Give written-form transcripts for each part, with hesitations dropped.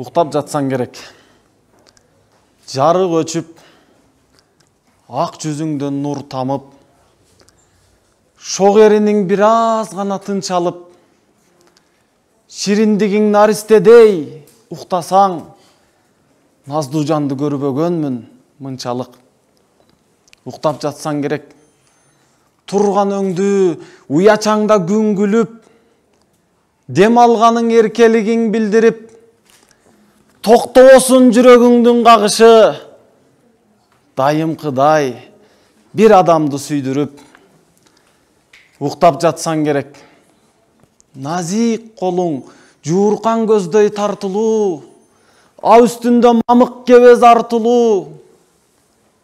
Уктап жатсаң керек. Жарык өчүп, ак жүзүңдөн нур тамып, шок эриниң бир аз гана тынчалып, шириндигиң наристедей уктасаң, наздуу жанды көрбөгөнмүн мынчалык. Уктап жатсаң керек. Турган өңдү уячаңда күн күлүп, дем алганың эркелигиң билдирип, токтобосун жүрөгүңдүн кагышы, дайымкыдай бир адамды сүйдүрүп. Уктап жатсаң керек. Назик колуң жууркан көздөй тартылуу, а үстүндө мамык кебез артылуу.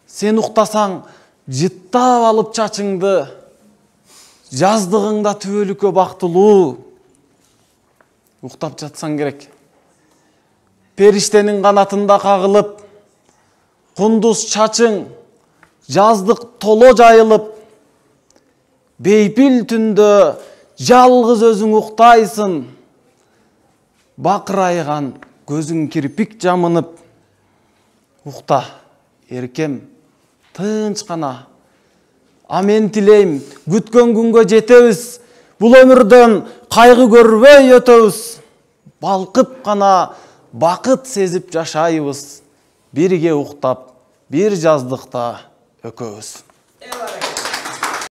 Сен уктасаң, жыттап алып чачыңды, жаздыгыңда түбөлүккө бактылуу. Уктап жатсаң керек. Периштенин канатында кагылып, кундуз чачың жаздык толо жайылып, бейпил түндө жалгыз өзүң уктайсың, бакырайган көзүң кирпик жамынып. Укта, эркем, тынч гана. А мен тилейм, күткөн күнгө жетебиз, бул өмүрдөн кайгы көрбөй өтөбүз. Балкып гана бакыт сезип жашайбыз, бирге уктап, бир жаздыкта өкөбүз.